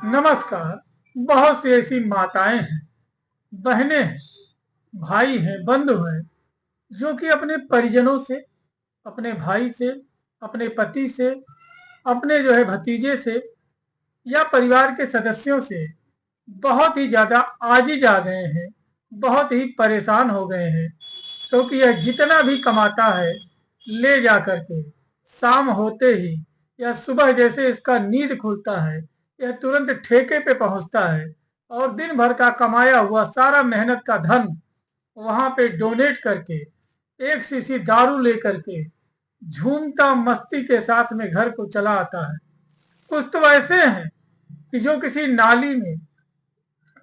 नमस्कार। बहुत सी ऐसी माताएं हैं, बहनें हैं, भाई हैं, बंधु हैं जो कि अपने परिजनों से, अपने भाई से, अपने पति से, अपने भतीजे से या परिवार के सदस्यों से बहुत ही ज़्यादा आजिज आ गए हैं, बहुत ही परेशान हो गए हैं। क्योंकि यह जितना भी कमाता है ले जा करके शाम होते ही या सुबह जैसे इसका नींद खुलता है यह तुरंत ठेके पे पहुंचता है और दिन भर का कमाया हुआ सारा मेहनत का धन वहां पे डोनेट करके एक शीशी दारू लेकर के झूमता मस्ती के साथ में घर को चला आता है। कुछ तो ऐसे हैं कि जो किसी नाली में,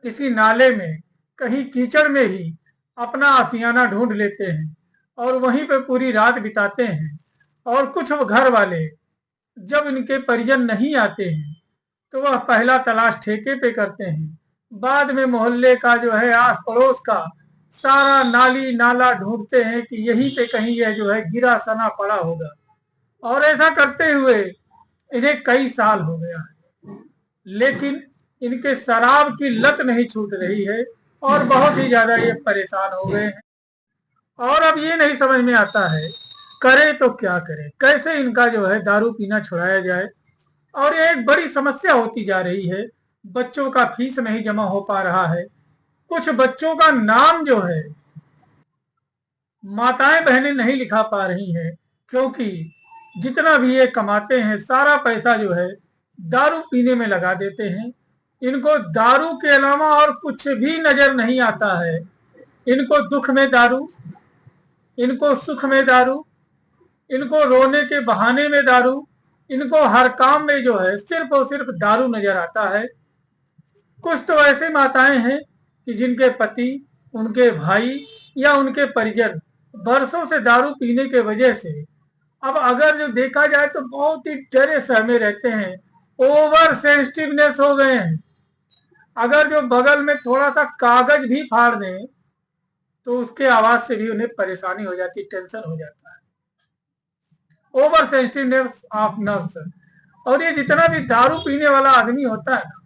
किसी नाले में, कहीं कीचड़ में ही अपना आशियाना ढूंढ लेते हैं और वहीं पे पूरी रात बिताते हैं। और कुछ घर वाले जब इनके परिजन नहीं आते हैं तो वह पहला तलाश ठेके पे करते हैं। बाद में मोहल्ले का आस पड़ोस का सारा नाली नाला ढूंढते हैं कि यहीं पे कहीं यह गिरा सना पड़ा होगा। और ऐसा करते हुए इन्हें कई साल हो गया है, लेकिन इनके शराब की लत नहीं छूट रही है और बहुत ही ज्यादा ये परेशान हो गए हैं। और अब ये नहीं समझ में आता है करे तो क्या करे, कैसे इनका दारू पीना छुड़ाया जाए। और ये एक बड़ी समस्या होती जा रही है। बच्चों का फीस नहीं जमा हो पा रहा है। कुछ बच्चों का नाम माताएं बहनें नहीं लिखा पा रही हैं, क्योंकि जितना भी ये कमाते हैं सारा पैसा दारू पीने में लगा देते हैं। इनको दारू के अलावा और कुछ भी नजर नहीं आता है। इनको दुख में दारू, इनको सुख में दारू, इनको रोने के बहाने में दारू, इनको हर काम में सिर्फ और सिर्फ दारू नजर आता है। कुछ तो ऐसे माताएं हैं कि जिनके पति, उनके भाई या उनके परिजन बरसों से दारू पीने के वजह से अब अगर जो देखा जाए तो बहुत ही डरे सहमे रहते हैं, ओवर सेंसिटिवनेस हो गए हैं। अगर जो बगल में थोड़ा सा कागज भी फाड़ दें तो उसके आवाज से भी उन्हें परेशानी हो जाती, टेंशन हो जाता है। Over sensitiveness of nerves. और ये जितना भी दारू पीने वाला आदमी होता है ना,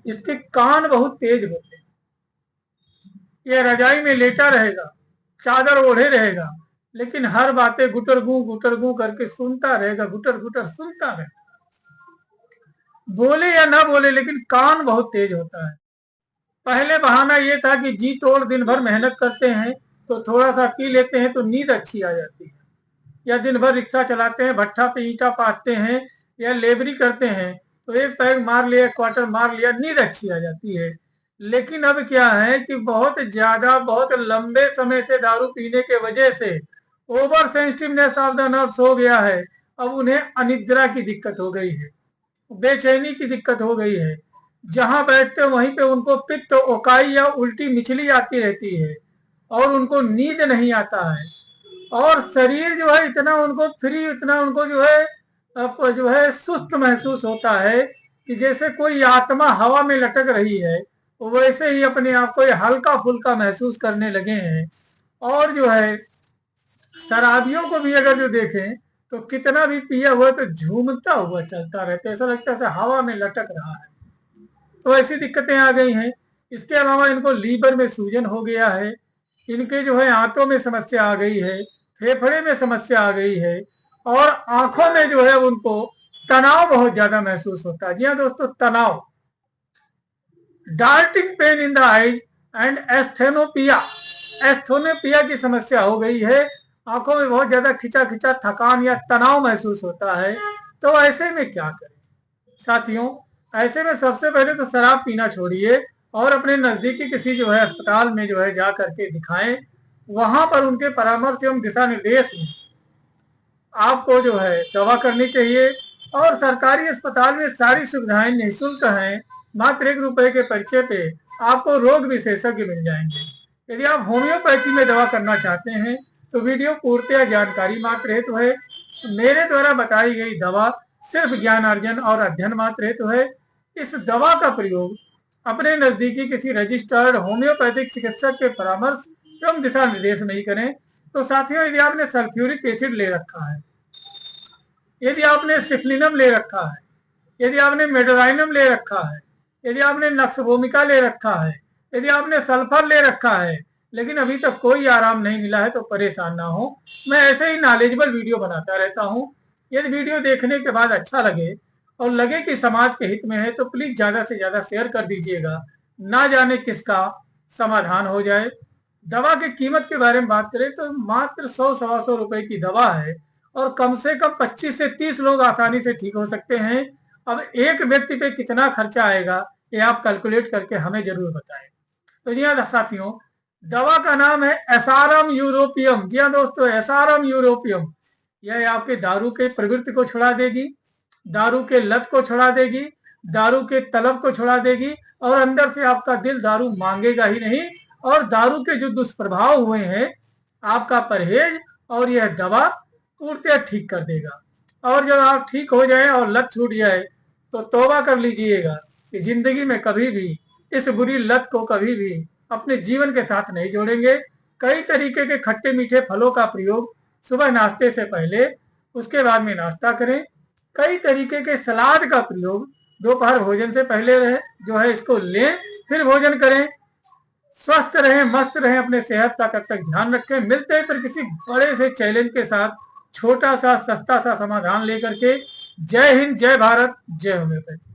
इसके कान बहुत तेज होते हैं। ये रजाई में लेटा रहेगा, चादर ओढ़े रहेगा, लेकिन हर बातें गुटर गू करके सुनता रहेगा, गुटर गुटर सुनता रहेगा। बोले या ना बोले लेकिन कान बहुत तेज होता है। पहले बहाना ये था कि जी तोड़ दिन भर मेहनत करते हैं तो थोड़ा सा पी लेते हैं तो नींद अच्छी आ जाती है, या दिन भर रिक्शा चलाते हैं, भट्ठा पे ईंटा पाथते हैं या लेबरी करते हैं तो एक पैग मार लिया, क्वार्टर मार लिया, नींद अच्छी आ जाती है। लेकिन अब क्या है कि बहुत ज्यादा, बहुत लंबे समय से दारू पीने के वजह से over sensitiveness of the nerves हो गया है। अब उन्हें अनिद्रा की दिक्कत हो गई है, बेचैनी की दिक्कत हो गई है। जहां बैठते वहीं पे उनको पित्त, ओकाई या उल्टी मिचली आती रहती है और उनको नींद नहीं आता है। और शरीर इतना उनको फ्री, इतना उनको सुस्त महसूस होता है कि जैसे कोई आत्मा हवा में लटक रही है, वैसे ही अपने आप को हल्का फुल्का महसूस करने लगे हैं। और शराबियों को भी अगर जो देखें तो कितना भी पिया हुआ तो झूमता हुआ चलता रहता है, ऐसा लगता है जैसे हवा में लटक रहा है। तो ऐसी दिक्कतें आ गई हैं। इसके अलावा इनको लीवर में सूजन हो गया है, इनके आंतों में समस्या आ गई है, फेफड़े में समस्या आ गई है, और आंखों में उनको तनाव बहुत ज्यादा महसूस होता है। जी हाँ दोस्तों, तनाव, darting pain in the eyes and asthenopia, asthenopia की समस्या हो गई है। आंखों में बहुत ज्यादा खिंचा खिंचा थकान या तनाव महसूस होता है। तो ऐसे में क्या करें साथियों? ऐसे में सबसे पहले तो शराब पीना छोड़िए और अपने नजदीकी किसी अस्पताल में जा करके दिखाएं। वहां पर उनके परामर्श एवं दिशा निर्देश में आपको दवा करनी चाहिए। और सरकारी अस्पताल में सारी सुविधाएं निःशुल्क हैं। मात्र ₹1 के पर्चे पे आपको रोग विशेषज्ञ मिल जाएंगे। यदि आप होम्योपैथी में दवा करना चाहते हैं तो वीडियो पूर्णतया जानकारी मात्र हेतु है। मेरे द्वारा बताई गई दवा सिर्फ ज्ञानार्जन और अध्ययन मात्र हेतु है। इस दवा का प्रयोग अपने नजदीकी किसी रजिस्टर्ड होम्योपैथिक चिकित्सक के परामर्श एवं दिशा निर्देश में ही करें। तो साथियों, यदि आपने सल्फ्यूरिक एसिड ले रखा है, यदि आपने सिफ्लिनम ले रखा है, यदि आपने मेडोराइनम ले रखा है, यदि आपने नक्सभूमिका ले रखा है, यदि आपने सल्फर ले रखा है, लेकिन अभी तक कोई आराम नहीं मिला है, तो परेशान ना हो। मैं ऐसे ही नॉलेजेबल वीडियो बनाता रहता हूँ। यदि वीडियो देखने के बाद अच्छा लगे और लगे कि समाज के हित में है, तो प्लीज ज्यादा से ज्यादा शेयर कर दीजिएगा। ना जाने किसका समाधान हो जाए। दवा की कीमत के बारे में बात करें तो मात्र 100-125 रुपए की दवा है और कम से कम 25 से 30 लोग आसानी से ठीक हो सकते हैं। अब एक व्यक्ति पे कितना खर्चा आएगा, ये आप कैलकुलेट करके हमें जरूर बताएं। तो जी हाँ साथियों, दवा का नाम है एसारम यूरोपियम। जी हाँ दोस्तों, एसारम यूरोपियम। यह आपके दारू के प्रवृत्ति को छुड़ा देगी, दारू के लत को छुड़ा देगी, दारू के तलब को छुड़ा देगी, और अंदर से आपका दिल दारू मांगेगा ही नहीं। और दारू के जो दुष्प्रभाव हुए हैं, आपका परहेज और यह दवा पूर्णतः ठीक कर देगा। और जब आप ठीक हो जाए और लत छूट जाए, तो तौबा कर लीजिएगा कि जिंदगी में कभी भी इस बुरी लत को कभी भी अपने जीवन के साथ नहीं जोड़ेंगे। कई तरीके के खट्टे मीठे फलों का प्रयोग सुबह नाश्ते से पहले, उसके बाद में नाश्ता करें। कई तरीके के सलाद का प्रयोग दोपहर भोजन से पहले रहे जो है इसको लें, फिर भोजन करें। स्वस्थ रहें, मस्त रहें, अपने सेहत का तब तक ध्यान रखें। मिलते हैं फिर किसी बड़े से चैलेंज के साथ, छोटा सा सस्ता सा समाधान लेकर के। जय हिंद, जय भारत, जय होम्योपैथी।